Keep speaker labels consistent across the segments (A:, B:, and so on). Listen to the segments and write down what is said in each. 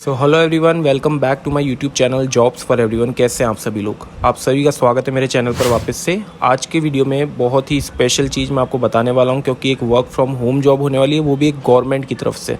A: So hello everyone, welcome back to my YouTube channel jobs for everyone. कैसे हैं आप सभी लोग? आप सभी का स्वागत है मेरे चैनल पर वापस से। आज के वीडियो में बहुत ही स्पेशल चीज़ मैं आपको बताने वाला हूं, क्योंकि एक वर्क फ्रॉम होम जॉब होने वाली है, वो भी एक गवर्नमेंट की तरफ से।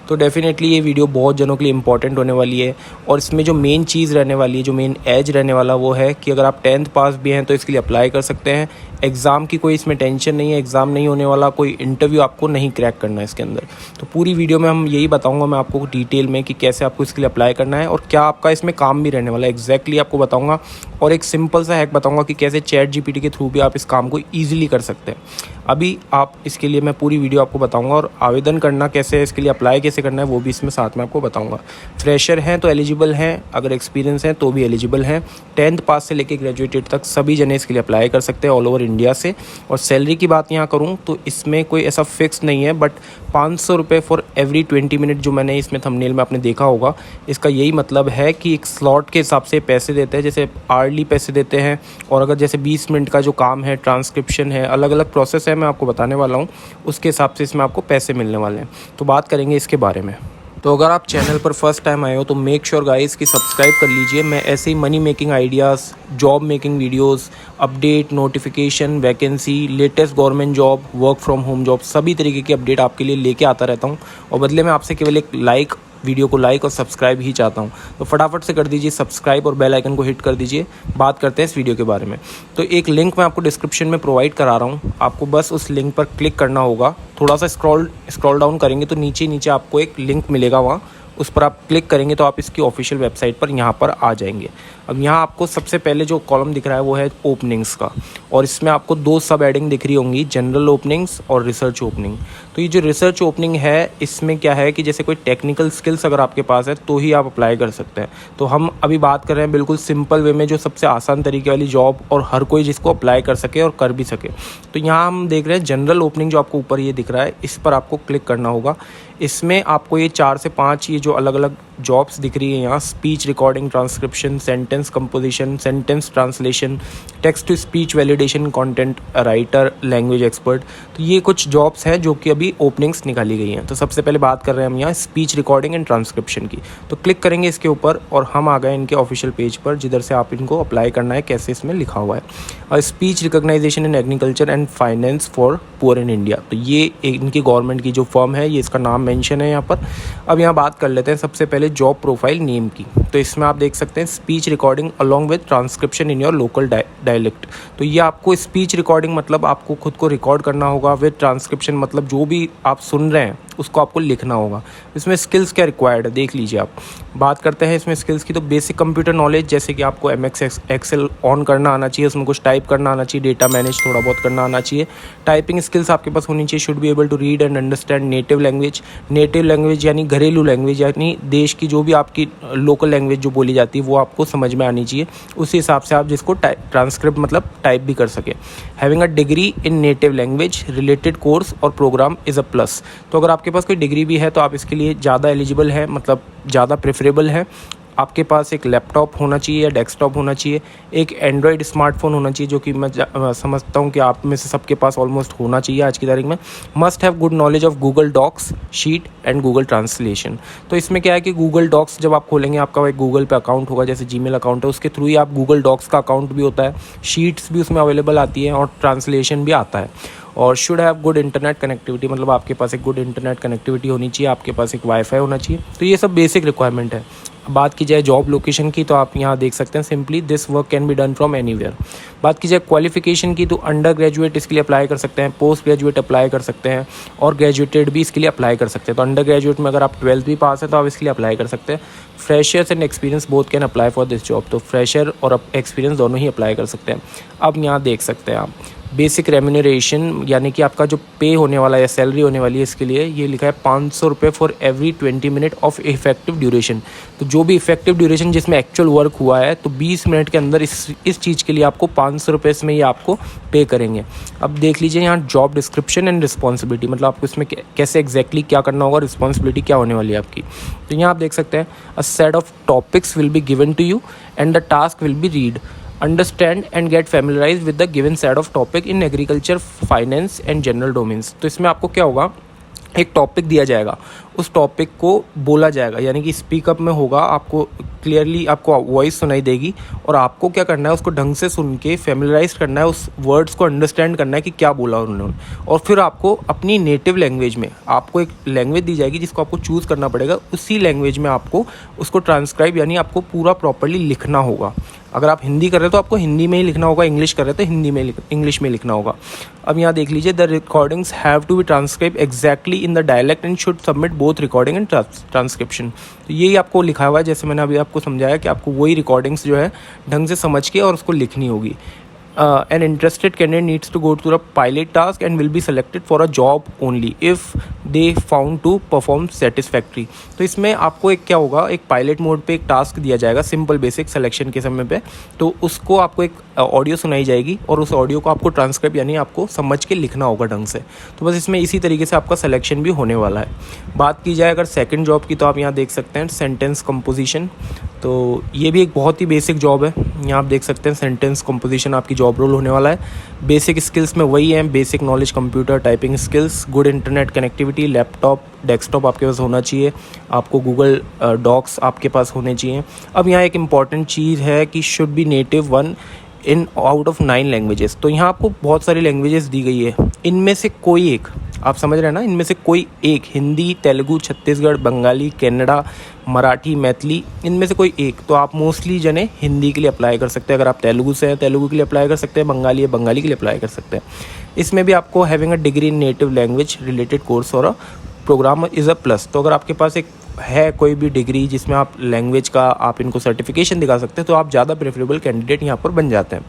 A: तो डेफिनेटली ये वीडियो बहुत जनों के लिए इंपॉर्टेंट होने वाली है। और इसमें जो मेन चीज़ रहने वाली है, जो मेन एज रहने वाला वो है कि अगर आप 10th पास भी हैं तो इसके लिए अप्लाई कर सकते हैं। एग्ज़ाम की कोई इसमें टेंशन नहीं है, एग्ज़ाम नहीं होने वाला, कोई इंटरव्यू आपको नहीं क्रैक करना है इसके अंदर। तो पूरी वीडियो में हम यही बताऊंगा मैं आपको डिटेल में कि कैसे आपको इसके लिए अप्लाई करना है और क्या आपका इसमें काम भी रहने वाला है, एग्जैक्टली आपको बताऊंगा। और एक सिंपल सा हैक बताऊंगा कि कैसे चैट जीपीटी के थ्रू भी आप इस काम को ईजिली कर सकते हैं। अभी आप इसके लिए मैं पूरी वीडियो आपको बताऊंगा, और आवेदन करना कैसे है, इसके लिए अप्लाई कैसे करना है, वो भी इसमें साथ में आपको बताऊंगा। फ्रेशर हैं तो एलिजिबल हैं, अगर एक्सपीरियंस है तो भी एलिजिबल हैं। 10th पास से लेकर ग्रेजुएटेड तक सभी जने इसके लिए अप्लाई कर सकते हैं ऑल ओवर इंडिया से। और सैलरी की बात यहाँ करूँ तो इसमें कोई ऐसा फिक्स नहीं है, बट 500 रुपये फॉर एवरी 20 मिनट जो मैंने इसमें थंबनेल में आपने देखा होगा, इसका यही मतलब है कि एक स्लॉट के हिसाब से पैसे देते हैं। जैसे आर्ली पैसे देते हैं, और अगर जैसे 20 मिनट का जो काम है, ट्रांसक्रिप्शन है, अलग अलग प्रोसेस है, मैं आपको बताने वाला हूँ, उसके हिसाब से इसमें आपको पैसे मिलने वाले हैं। तो बात करेंगे इसके बारे में। तो अगर आप चैनल पर फर्स्ट टाइम आए हो तो मेक श्योर गाइस कि सब्सक्राइब कर लीजिए। मैं ऐसे ही money making ideas, job making videos, update, notification, vacancy, latest government job, work from home job, सभी तरीके की अपडेट आपके लिए लेके आता रहता हूँ। और बदले में आपसे केवल एक वीडियो को लाइक और सब्सक्राइब ही चाहता हूँ। तो फटाफट से कर दीजिए सब्सक्राइब और बेल आइकन को हिट कर दीजिए। बात करते हैं इस वीडियो के बारे में। तो एक लिंक मैं आपको डिस्क्रिप्शन में प्रोवाइड करा रहा हूँ, आपको बस उस लिंक पर क्लिक करना होगा। थोड़ा सा स्क्रॉल डाउन करेंगे तो नीचे आपको एक लिंक मिलेगा, वहाँ उस पर आप क्लिक करेंगे तो आप इसकी ऑफिशियल वेबसाइट पर यहाँ पर आ जाएंगे। अब यहाँ आपको सबसे पहले जो कॉलम दिख रहा है वो है ओपनिंग्स का, और इसमें आपको 2 सब हेडिंग दिख रही होंगी, जनरल ओपनिंग्स और रिसर्च ओपनिंग। तो ये जो रिसर्च ओपनिंग है, इसमें क्या है कि जैसे कोई टेक्निकल स्किल्स अगर आपके पास है तो ही आप अप्लाई कर सकते हैं। तो हम अभी बात कर रहे हैं बिल्कुल सिंपल वे में, जो सबसे आसान तरीके वाली जॉब और हर कोई जिसको अप्लाई कर सके और कर भी सके। तो यहाँ हम देख रहे हैं जनरल ओपनिंग, जो आपको ऊपर ये दिख रहा है, इस पर आपको क्लिक करना होगा। इसमें आपको ये 4 से 5 ये जो अलग अलग जॉब्स दिख रही है यहाँ, speech recording, transcription, sentence composition, sentence translation, text to speech validation, content writer, language expert. तो ये कुछ जॉब्स हैं जो कि अभी ओपनिंग्स निकाली गई हैं। तो सबसे पहले बात कर रहे हैं हम यहाँ स्पीच रिकॉर्डिंग एंड ट्रांसक्रिप्शन की। तो क्लिक करेंगे इसके ऊपर और हम आ गए इनके ऑफिशियल पेज पर, जिधर से आप इनको अप्लाई करना है, कैसे इसमें लिखा हुआ है, और speech recognization in agriculture and finance for poor in India. तो ये इनकी गवर्नमेंट की जो फर्म है, ये इसका नाम मेंशन है यहाँ पर। अब यहाँ बात कर लेते हैं सबसे पहले जॉब प्रोफाइल नेम की। तो इसमें आप देख सकते हैं speech recording along with transcription in your local dialect. तो ये आपको स्पीच रिकॉर्डिंग मतलब आपको खुद को रिकॉर्ड करना होगा, विद ट्रांसक्रिप्शन मतलब जो भी आप सुन रहे हैं उसको आपको लिखना होगा। इसमें स्किल्स क्या रिक्वायर्ड है देख लीजिए आप। बात करते हैं इसमें स्किल्स की, तो बेसिक कंप्यूटर नॉलेज, जैसे कि आपको MS एक्सेल ऑन करना आना चाहिए, उसमें कुछ टाइप करना आना चाहिए, डेटा मैनेज थोड़ा बहुत करना आना चाहिए। टाइपिंग स्किल्स आपके पास होनी चाहिए। Should be able to read and understand native language यानी घरेलू लैंग्वेज, यानी देश की जो भी आपकी लोकल लैंग्वेज जो बोली जाती है वो आपको समझ में आनी चाहिए। उसी हिसाब से आप जिसको ट्रांसक्रिप्ट मतलब टाइप भी कर सके। Having a degree in native language, related course और प्रोग्राम इज़ अ प्लस। तो अगर आपके पास कोई डिग्री भी है तो आप इसके लिए ज़्यादा एलिजिबल है, मतलब ज़्यादा प्रेफरेबल है। आपके पास एक लैपटॉप होना चाहिए या डेस्कटॉप होना चाहिए, एक एंड्रॉयड स्मार्टफोन होना चाहिए, जो कि मैं समझता हूँ कि आप में से सबके पास ऑलमोस्ट होना चाहिए आज की तारीख में। Must have good knowledge of Google docs, sheet and Google translation. तो इसमें क्या है कि गूगल डॉक्स जब आप खोलेंगे, आपका एक गूगल पे अकाउंट होगा, जैसे जीमेल अकाउंट है, उसके थ्रू ही आप गूगल डॉक्स का अकाउंट भी होता है, शीट्स भी उसमें अवेलेबल आती हैं और ट्रांसलेशन भी आता है। और should have good internet connectivity, मतलब आपके पास एक गुड इंटरनेट कनेक्टिविटी होनी चाहिए, आपके पास एक वाईफाई होना चाहिए। तो ये सब बेसिक रिक्वायरमेंट है। बात की जाए जॉब लोकेशन की, तो आप यहाँ देख सकते हैं simply this work can be done from anywhere. बात की जाए क्वालिफिकेशन की, तो अंडर ग्रेजुएट इसके लिए अप्लाई कर सकते हैं, पोस्ट ग्रेजुएट अप्लाई कर सकते हैं, और ग्रेजुएटेड भी इसके लिए अप्लाई कर सकते हैं। तो अंडर ग्रेजुएट में अगर आप 12th भी पास है तो आप इसके लिए अप्लाई कर सकते हैं। Freshers and experience both can apply for this job. तो फ्रेशर और एक्सपीरियंस दोनों ही अप्लाई कर सकते हैं। अब यहाँ देख सकते हैं आप बेसिक रेम्यूनरेशन, यानी कि आपका जो पे होने वाला है या सैलरी होने वाली है, इसके लिए ये लिखा है 500 रुपये for every 20 minute of effective duration. तो जो भी इफेक्टिव ड्यूरेशन जिसमें एक्चुअल वर्क हुआ है, तो 20 मिनट के अंदर इस चीज़ के लिए आपको 500 रुपये में ही आपको पे करेंगे। अब देख लीजिए यहाँ जॉब डिस्क्रिप्शन एंड रिस्पॉन्सिबिलिटी, मतलब आपको इसमें कैसे एग्जैक्टली क्या करना होगा, रिस्पॉन्सिबिलिटी क्या होने वाली है आपकी। तो यहाँ आप देख सकते हैं a set of topics will be given to you and the task will be read, understand and get familiarise with the given set of topic in agriculture, finance and general domains. तो इसमें आपको क्या होगा एक topic दिया जाएगा, उस topic को बोला जाएगा, यानी कि स्पीकअप में होगा, आपको क्लियरली आपको वॉइस सुनाई देगी और आपको क्या करना है, उसको ढंग से सुन के फेमिलराइज करना है, उस वर्ड्स को अंडरस्टैंड करना है कि क्या बोला उन्होंने। और फिर आपको अपनी नेटिव लैंग्वेज में आपको एक लैंग्वेज दी जाएगी जिसको आपको चूज़ करना पड़ेगा, उसी लैंग्वेज में आपको उसको ट्रांसक्राइब यानी आपको पूरा प्रॉपर्ली लिखना होगा। अगर आप हिंदी कर रहे हो तो आपको हिंदी में ही लिखना होगा, इंग्लिश कर रहे हो तो हिंदी में इंग्लिश में लिखना होगा। अब यहाँ देख लीजिए, the recordings have to be transcribe exactly in the dialect and should submit both recording and transcription. तो यही आपको लिखा हुआ है, जैसे मैंने अभी आपको समझाया कि आपको वही रिकॉर्डिंग्स जो है ढंग से समझ के और उसको लिखनी होगी। An interested candidate needs to go to the pilot task and will be selected for a job only if they found to perform satisfactory। तो इसमें आपको एक क्या होगा, एक पायलट मोड पे एक टास्क दिया जाएगा सिंपल बेसिक सिलेक्शन के समय पे, तो उसको आपको एक ऑडियो सुनाई जाएगी और उस ऑडियो को आपको ट्रांसक्राइब यानी आपको समझ के लिखना होगा ढंग से। तो बस इसमें इसी तरीके से आपका सिलेक्शन भी होने वाला है। बात की जाए अगर सेकंड जॉब की, तो आप यहाँ देख सकते हैं सेंटेंस कंपोजिशन। तो ये भी एक बहुत ही बेसिक जॉब है। यहाँ आप देख सकते हैं सेंटेंस कंपोजिशन आपकी जॉब रोल होने वाला है। बेसिक स्किल्स में वही है, basic knowledge computer typing skills, good internet connectivity, laptop desktop आपके पास होना चाहिए, आपको गूगल डॉक्स आपके पास होने चाहिए। अब यहाँ एक इम्पॉर्टेंट चीज़ है कि should be native one in out of 9 languages. तो यहाँ आपको बहुत सारी लैंग्वेजेस दी गई है, इनमें से कोई एक, आप समझ रहे हैं ना, इनमें से कोई एक, हिंदी, तेलुगु, छत्तीसगढ़, बंगाली, कन्नड़ा, मराठी, मैथिली, इनमें से कोई एक। तो आप मोस्टली जने हिंदी के लिए अप्लाई कर सकते हैं। अगर आप तेलुगु से हैं तेलुगु के लिए अप्लाई कर सकते हैं, बंगाली है बंगाली के लिए अप्लाई कर सकते हैं। इसमें भी आपको having a degree in native language related course और अ प्रोग्राम इज़ अ प्लस। तो अगर आपके पास एक है कोई भी डिग्री जिसमें आप लैंग्वेज का आप इनको सर्टिफिकेशन दिखा सकते हैं, तो आप ज़्यादा प्रेफरेबल कैंडिडेट यहाँ पर बन जाते हैं।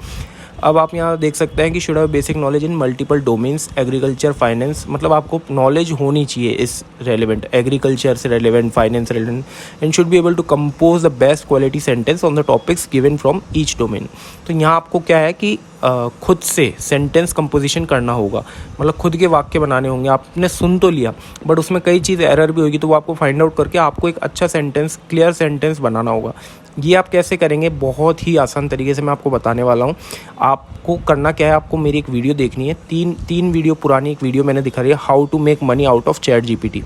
A: अब आप यहाँ देख सकते हैं कि should have basic knowledge in multiple domains, agriculture, finance, मतलब आपको नॉलेज होनी चाहिए इस रेलिवेंट, एग्रीकल्चर से relevant, finance relevant, and should be able to compose the best quality sentence on the topics given from each domain. तो यहाँ आपको क्या है कि खुद से सेंटेंस कंपोजिशन करना होगा, मतलब खुद के वाक्य बनाने होंगे। आपने सुन तो लिया बट उसमें कई चीज़ एरर भी होगी, तो वो आपको फाइंड आउट करके आपको एक अच्छा सेंटेंस, क्लियर सेंटेंस बनाना होगा। ये आप कैसे करेंगे, बहुत ही आसान तरीके से मैं आपको बताने वाला हूँ। आपको करना क्या है, आपको मेरी एक वीडियो देखनी है, तीन वीडियो पुरानी एक वीडियो मैंने दिखा रही है, how to make money out of chat GPT.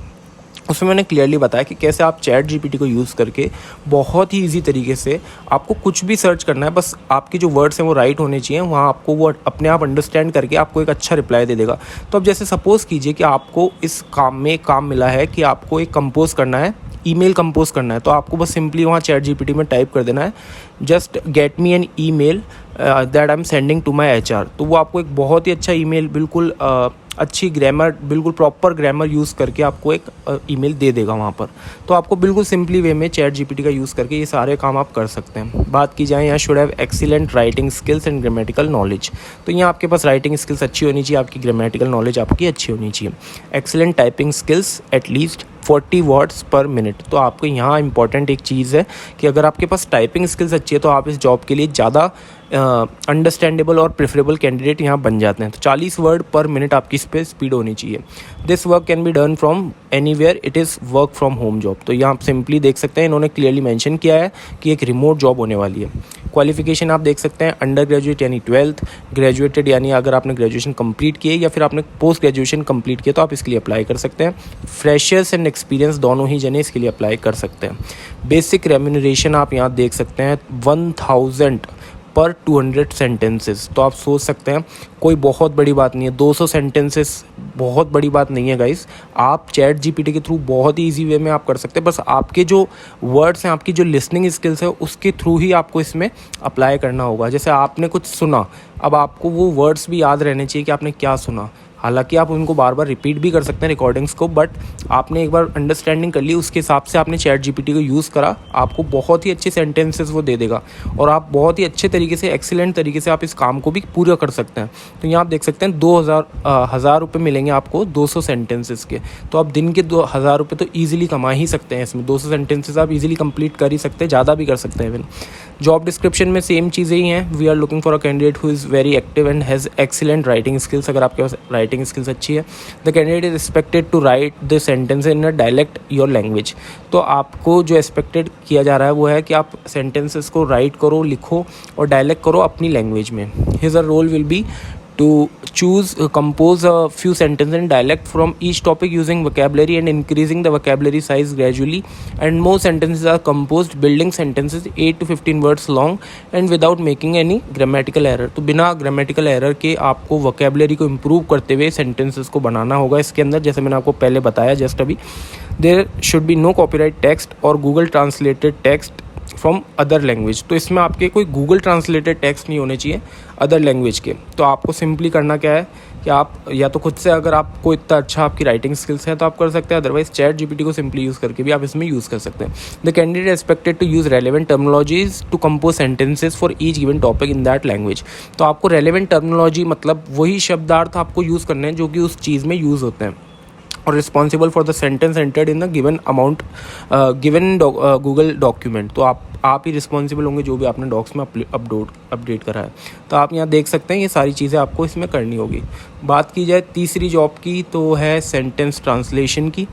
A: उसमें मैंने क्लियरली बताया कि कैसे आप चैट जीपीटी को यूज़ करके बहुत ही इजी तरीके से आपको कुछ भी सर्च करना है, बस आपके जो वर्ड्स हैं वो राइट होने चाहिए, वहाँ आपको वो अपने आप अंडरस्टैंड करके आपको एक अच्छा रिप्लाई दे देगा। तो अब जैसे सपोज़ कीजिए कि आपको इस काम में एक काम मिला है कि आपको एक कंपोज करना है, ईमेल कंपोज करना है, तो आपको बस सिंपली वहाँ चैट जीपीटी में टाइप कर देना है, just get me an email that I am sending to my HR. तो वो आपको एक बहुत ही अच्छा ईमेल, बिल्कुल अच्छी ग्रामर, बिल्कुल प्रॉपर ग्रामर यूज़ करके आपको एक ईमेल दे देगा वहाँ पर। तो आपको बिल्कुल सिंपली वे में चैट जीपीटी का यूज़ करके ये सारे काम आप कर सकते हैं। बात की जाए यहाँ should have excellent writing skills and grammatical knowledge. तो यहाँ आपके पास राइटिंग स्किल्स अच्छी होनी चाहिए, आपकी ग्रामेटिकल नॉलेज आपकी अच्छी होनी चाहिए। Excellent typing skills at least 40 words पर मिनट। तो आपको यहाँ इंपॉर्टेंट एक चीज़ है कि अगर आपके पास टाइपिंग स्किल्स अच्छी है तो आप इस जॉब के लिए ज़्यादा अंडरस्टैंडेबल और प्रेफरेबल कैंडिडेट यहाँ बन जाते हैं। तो 40 वर्ड पर मिनट आपकी इस पर स्पीड होनी चाहिए। This work can be done from anywhere, it is work from home job. तो यहाँ आप सिंपली देख सकते हैं, इन्होंने क्लियरली मेंशन किया है कि एक रिमोट जॉब होने वाली है। क्वालिफिकेशन आप देख सकते हैं, अंडर ग्रेजुएट यानी 12th, ग्रेजुएटेड यानी अगर आपने ग्रेजुएशन कंप्लीट किए या फिर आपने पोस्ट ग्रेजुएशन कंप्लीट किया तो आप इसके लिए अप्लाई कर सकते हैं। फ्रेशर्स एंड एक्सपीरियंस दोनों ही जने इसके लिए अप्लाई कर सकते हैं। बेसिक रेम्यूनरेशन आप यहाँ देख सकते हैं 1000 पर 200 सेंटेंसेस। तो आप सोच सकते हैं कोई बहुत बड़ी बात नहीं है, 200 सेंटेंसेस बहुत बड़ी बात नहीं है गाइस। आप चैट जीपीटी के थ्रू बहुत ही इजी वे में आप कर सकते हैं। बस आपके जो वर्ड्स हैं, आपकी जो लिसनिंग स्किल्स है, उसके थ्रू ही आपको इसमें अप्लाई करना होगा। जैसे आपने कुछ सुना, अब आपको वो वर्ड्स भी याद रहने चाहिए कि आपने क्या सुना। हालांकि आप उनको बार बार रिपीट भी कर सकते हैं रिकॉर्डिंग्स को, बट आपने एक बार अंडरस्टैंडिंग कर ली, उसके हिसाब से आपने चैट जीपीटी को यूज़ करा, आपको बहुत ही अच्छे सेंटेंसेस वो दे देगा और आप बहुत ही अच्छे तरीके से, एक्सीलेंट तरीके से आप इस काम को भी पूरा कर सकते हैं। तो यहाँ आप देख सकते हैं 2000 रुपये मिलेंगे आपको 200 सेंटेंसेस के। तो आप दिन के 2000 रुपये तो ईजिली कमा ही सकते हैं इसमें। 200 सेंटेंसेस आप इजीली कंप्लीट कर ही सकते हैं, ज़्यादा भी कर सकते हैं इवन। जॉब डिस्क्रिप्शन में सेम चीज़ें ही हैं। We are looking for a candidate who is very active and has excellent writing skills. अगर आपके पास राइटिंग स्किल्स अच्छी है, the candidate is expected to write the sentence in a dialect your language. तो आपको जो एक्सपेक्टेड किया जा रहा है वो है कि आप सेंटेंसेस को राइट करो, लिखो और डायलेक्ट करो अपनी लैंग्वेज में। His a role will be to choose compose a few sentences in dialect from each topic using vocabulary and increasing the vocabulary size gradually, and more sentences are composed building sentences 8 to 15 words long and without making any grammatical error. तो बिना grammatical error के आपको vocabulary को improve करते हुए sentences को बनाना होगा इसके अंदर, जैसे मैंने आपको पहले बताया जस्ट अभी. There should be no copyright text or Google translated text from other language. तो इसमें आपके कोई गूगल ट्रांसलेटेड टेक्स्ट नहीं होने चाहिए अदर लैंग्वेज के. तो आपको सिंपली करना क्या है कि आप या तो खुद से, अगर आपको इतना अच्छा आपकी राइटिंग स्किल्स है तो आप कर सकते हैं, अदरवाइज चैट जीपीटी को सिंपली यूज़ करके भी आप इसमें यूज़ कर सकते हैं. The candidate expected to use relevant terminologies to compose sentences for each given topic in that language. तो आपको रेलेवेंट टर्मिनोलॉजी मतलब वही शब्दार्थ आपको यूज़ करने हैं जो कि उस चीज़ में यूज़ होते हैं, और responsible for the sentence entered in the given amount given Google document. तो आप ही रिस्पॉन्सिबल होंगे जो भी आपने डॉक्स में अपडेट करा है. तो आप यहाँ देख सकते हैं ये सारी चीज़ें आपको इसमें करनी होगी. बात की जाए तीसरी जॉब की तो है सेंटेंस ट्रांसलेशन की.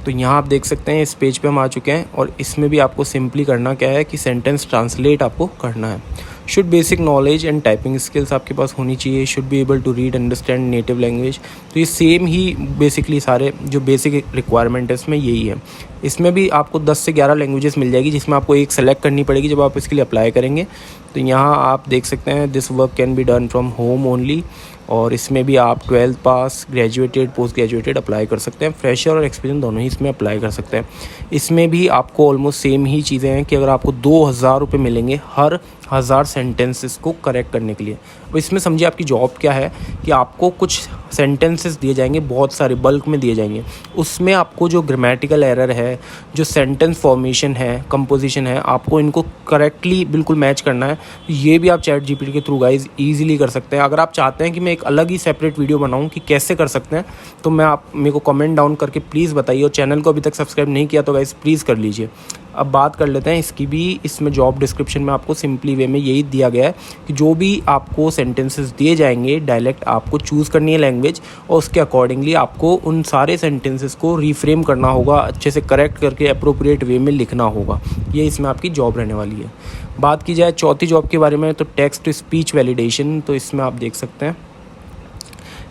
A: तो यहाँ आप देख सकते हैं इस पेज पे हम आ चुके हैं, और इसमें भी आपको सिंपली करना क्या है कि सेंटेंस ट्रांसलेट आपको करना है. Should basic knowledge and typing skills आपके पास होनी चाहिए. Should be able to read understand native language. तो ये सेम ही बेसिकली सारे जो बेसिक रिक्वायरमेंट है इसमें यही है. इसमें भी आपको 10 से 11 लैंग्वेजेस मिल जाएगी, जिसमें आपको एक सेलेक्ट करनी पड़ेगी जब आप इसके लिए अप्लाई करेंगे. तो यहाँ आप देख सकते हैं this work can be done from home only, और इसमें भी आप 12th पास, ग्रेजुएटेड, पोस्ट ग्रेजुएटेड अप्लाई कर सकते हैं. फ्रेशर और एक्सपीरियंस दोनों ही इसमें अप्लाई कर सकते हैं. इसमें भी आपको ऑलमोस्ट सेम ही चीज़ें हैं कि अगर आपको 2000 रुपये मिलेंगे हर 1000 सेंटेंसेस को करेक्ट करने के लिए. अब इसमें समझिए आपकी जॉब क्या है कि आपको कुछ सेंटेंसेस दिए जाएंगे, बहुत सारे बल्क में दिए जाएंगे. उसमें आपको जो ग्रामेटिकल एरर है, जो सेंटेंस फॉर्मेशन है, कंपोजिशन है, आपको इनको करेक्टली बिल्कुल मैच करना है. ये भी आप चैट जीपीटी के थ्रू गाइज ईजिली कर सकते हैं. अगर आप चाहते हैं कि मैं एक अलग ही सेपरेट वीडियो बनाऊं कि कैसे कर सकते हैं, तो आप मेरे को कमेंट डाउन करके प्लीज़ बताइए. और चैनल को अभी तक सब्सक्राइब नहीं किया तो गाइज प्लीज़ कर लीजिए. अब बात कर लेते हैं इसकी भी. इसमें जॉब डिस्क्रिप्शन में आपको सिंपली वे में यही दिया गया है कि जो भी आपको सेंटेंसेस दिए जाएंगे डायलेक्ट आपको चूज़ करनी है लैंग्वेज, और उसके अकॉर्डिंगली आपको उन सारे सेंटेंसेस को रीफ्रेम करना होगा, अच्छे से करेक्ट करके अप्रोप्रिएट वे में लिखना होगा. ये इसमें आपकी जॉब रहने वाली है. बात की जाए चौथी जॉब के बारे में तो टेक्स्ट टू स्पीच वैलिडेशन. तो इसमें आप देख सकते हैं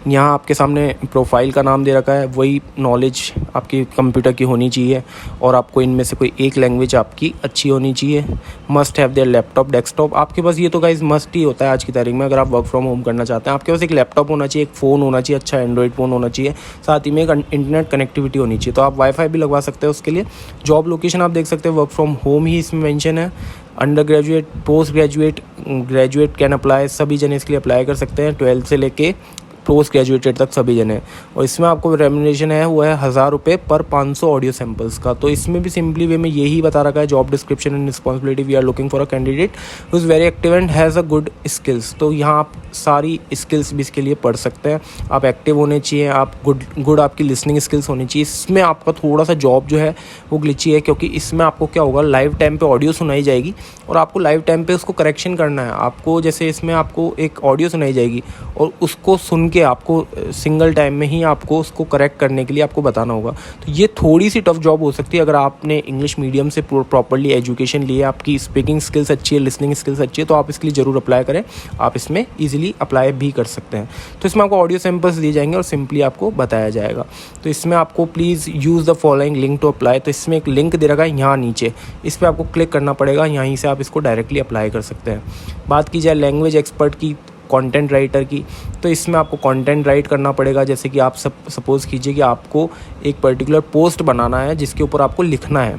A: यहाँ आपके सामने प्रोफाइल का नाम दे रखा है. वही नॉलेज आपकी कंप्यूटर की होनी चाहिए, और आपको इनमें से कोई एक लैंग्वेज आपकी अच्छी होनी चाहिए. Must have their laptop, desktop. आपके पास ये तो गाइस मस्ट ही होता है आज की तारीख में. अगर आप वर्क फ्रॉम होम करना चाहते हैं, आपके पास एक लैपटॉप होना चाहिए, एक फ़ोन होना चाहिए, अच्छा एंड्रॉइड फ़ोन होना चाहिए, साथ ही में एक इंटरनेट कनेक्टिविटी होनी चाहिए. तो आप वाईफाई भी लगवा सकते हैं उसके लिए. जॉब लोकेशन आप देख सकते हैं वर्क फ्रॉम होम ही इसमें मेंशन है. Under graduate, post graduate, graduate can apply. सभी जने इसके लिए अप्लाई कर सकते हैं, 12th से लेके पोस्ट ग्रेजुएटेड तक सभी जने. और इसमें आपको रेम्यूनरेशन है वो है 1000 रुपये पर 500 ऑडियो सैम्पल्स का. तो इसमें भी सिंपली वे में यही बता रखा है job description and responsibility. We are looking for a candidate who is very active and has a good skills. तो यहाँ आप सारी स्किल्स भी इसके लिए पढ़ सकते हैं. आप एक्टिव होने चाहिए, आप गुड आपकी लिसनिंग स्किल्स होनी चाहिए. इसमें आपका थोड़ा सा जॉब जो है वो ग्लिची है, क्योंकि इसमें आपको क्या होगा, लाइव टाइम पे ऑडियो सुनाई जाएगी और आपको लाइव टाइम पे उसको करेक्शन करना है. आपको जैसे इसमें आपको एक ऑडियो सुनाई जाएगी और उसको सुन के आपको सिंगल टाइम में ही आपको उसको करेक्ट करने के लिए आपको बताना होगा. तो ये थोड़ी सी टफ जॉब हो सकती है अगर आपने इंग्लिश मीडियम से प्रॉपर्ली एजुकेशन लिए, आपकी स्पीकिंग स्किल्स अच्छी है, लिसनिंग स्किल्स अच्छी है, तो आप इसके लिए ज़रूर अप्लाई करें. आप इसमें ईजिली अप्लाई भी कर सकते हैं. तो इसमें आपको ऑडियो सैंपल्स दिए जाएंगे और सिंपली आपको बताया जाएगा. तो इसमें आपको please use the following link to apply. तो इसमें एक लिंक दे रखा है यहाँ नीचे, इस पर आपको क्लिक करना पड़ेगा. यहीं से आप इसको डायरेक्टली अप्लाई कर सकते हैं. बात की जाए लैंग्वेज एक्सपर्ट की, कंटेंट राइटर की, तो इसमें आपको कंटेंट राइट करना पड़ेगा. जैसे कि आप सपोज़ कीजिए कि आपको एक पर्टिकुलर पोस्ट बनाना है जिसके ऊपर आपको लिखना है.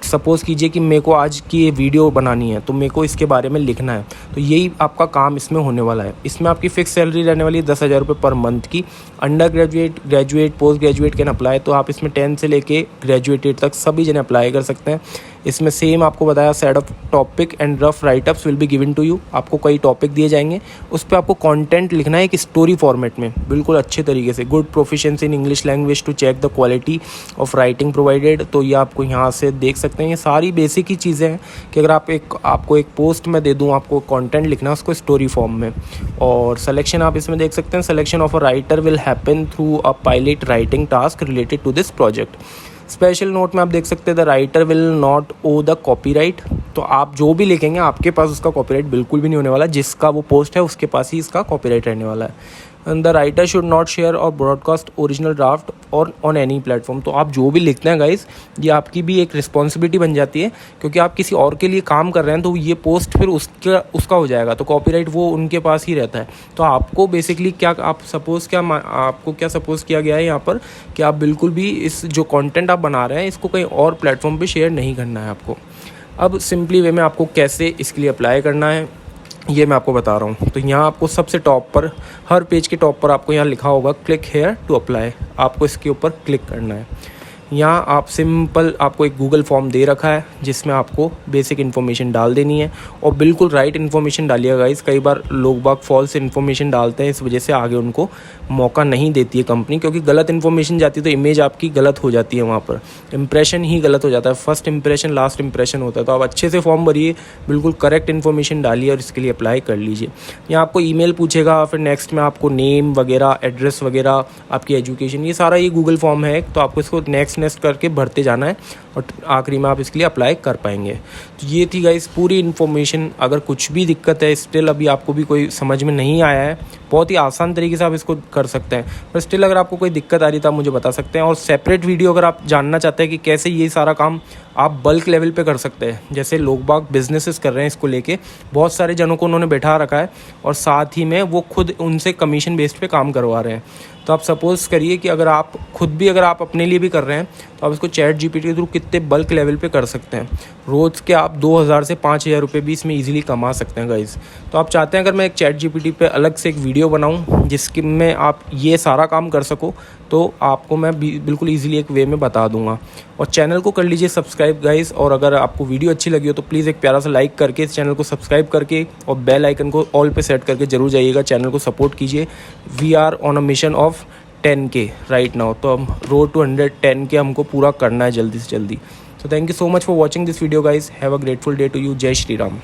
A: सपोज़ कीजिए कि मेरे को आज की ये वीडियो बनानी है, तो मेरे को इसके बारे में लिखना है. तो यही आपका काम इसमें होने वाला है. इसमें आपकी फ़िक्स सैलरी रहने वाली है 10,000 रुपये पर मंथ की. Under graduate, graduate, post graduate can apply. तो आप इसमें 10 से लेके ग्रेजुएटेड तक सभी जने अप्लाई कर सकते हैं. इसमें सेम आपको बताया set of topic and rough writeups will be given to you. आपको कई टॉपिक दिए जाएंगे, उस पर आपको कंटेंट लिखना है एक स्टोरी फॉर्मेट में, बिल्कुल अच्छे तरीके से. Good proficiency in English language to check the quality of writing provided. तो ये आपको यहाँ से देख सकते हैं. ये सारी बेसिक ही चीज़ें हैं कि अगर आपको एक पोस्ट में दे दूँ, आपको कंटेंट लिखना है उसको स्टोरी फॉर्म में. और सिलेक्शन आप इसमें देख सकते हैं. Selection of a writer will happen through a pilot writing task related to this project. Special note में आप देख सकते हैं the writer will not own the copyright. तो आप जो भी लिखेंगे आपके पास उसका कॉपीराइट बिल्कुल भी नहीं होने वाला, जिसका वो पोस्ट है उसके पास ही इसका कॉपीराइट रहने वाला है। And the writer should not share और ब्रॉडकास्ट ओरिजिनल ड्राफ्ट और ऑन एनी प्लेटफॉर्म। तो आप जो भी लिखते हैं गाइस, ये आपकी भी एक रिस्पॉन्सिबिलिटी बन जाती है, क्योंकि आप किसी और के लिए काम कर रहे हैं तो ये पोस्ट फिर उसका हो जाएगा, तो कॉपीराइट वो उनके पास ही रहता है। तो आपको बेसिकली क्या आपको क्या सपोज किया गया है यहाँ पर कि आप बिल्कुल भी इस जो कंटेंट आप बना रहे हैं इसको कहीं और प्लेटफॉर्म पे शेयर नहीं करना है आपको। अब सिंपली वे में आपको कैसे इसके लिए अप्लाई करना है ये मैं आपको बता रहा हूँ। तो यहाँ आपको सबसे टॉप पर, हर पेज के टॉप पर आपको यहाँ लिखा होगा क्लिक हेयर टू अप्लाई। आपको इसके ऊपर क्लिक करना है। यहाँ आप सिंपल, आपको एक गूगल फॉर्म दे रखा है जिसमें आपको बेसिक इन्फॉर्मेशन डाल देनी है और बिल्कुल राइट इन्फॉर्मेशन डालिएगा गाइस। कई बार लोग बाग फॉल्स इन्फॉर्मेशन डालते हैं, इस वजह से आगे उनको मौका नहीं देती है कंपनी, क्योंकि गलत इन्फॉर्मेशन जाती है तो इमेज आपकी गलत हो जाती है, वहाँ पर इंप्रेशन ही गलत हो जाता है। फर्स्ट इंप्रेशन लास्ट इंप्रेशन होता है। तो आप अच्छे से फॉर्म भरिए, बिल्कुल करेक्ट इन्फॉर्मेशन डालिए और इसके लिए अप्लाई कर लीजिए। यहाँ आपको ईमेल पूछेगा, फिर नेक्स्ट में आपको नेम वगैरह, एड्रेस वगैरह, आपकी एजुकेशन, ये सारा ये गूगल फॉर्म है। तो आपको इसको नेक्स्ट करके भरते जाना है और आखिरी में आप इसके लिए अप्लाई कर पाएंगे। तो ये थी गाइस पूरी इन्फॉर्मेशन। अगर कुछ भी दिक्कत है, स्टिल अभी आपको भी कोई समझ में नहीं आया है, बहुत ही आसान तरीके से आप इसको कर सकते हैं, पर स्टिल अगर आपको कोई दिक्कत आ रही तो आप मुझे बता सकते हैं। और सेपरेट वीडियो अगर आप जानना चाहते हैं कि कैसे ये सारा काम आप बल्क लेवल पे कर सकते हैं, जैसे लोग बाग बिजनेसेस कर रहे हैं इसको लेके, बहुत सारे जनों को उन्होंने बैठा रखा है और साथ ही में वो खुद उनसे कमीशन बेस्ड पे काम करवा रहे हैं। तो आप सपोज करिए कि अगर आप खुद भी, अगर आप अपने लिए भी कर रहे हैं तो आप इसको चैट जीपीटी के थ्रू कितने बल्क लेवल पे कर सकते हैं। रोज़ के आप 2000 से 5000 रुपये भी इसमें ईजिली कमा सकते हैं गाइस। तो आप चाहते हैं अगर मैं एक चैट जीपीटी पे अलग से एक वीडियो बनाऊं जिसके में आप ये सारा काम कर सको, तो आपको मैं बिल्कुल ईजिली एक वे में बता दूंगा। और चैनल को कर लीजिए सब्सक्राइब गाइस, और अगर आपको वीडियो अच्छी लगी हो तो प्लीज़ एक प्यारा सा लाइक करके इस चैनल को सब्सक्राइब करके और बेल आइकन को ऑल पे सेट करके जरूर जाइएगा, चैनल को सपोर्ट कीजिए। We are on a mission of 10K right now. तो हम रोड टू 110K हमको पूरा करना है जल्दी से जल्दी। So thank you so much for watching this video guys. Have a grateful day to you. Jai Shri Ram.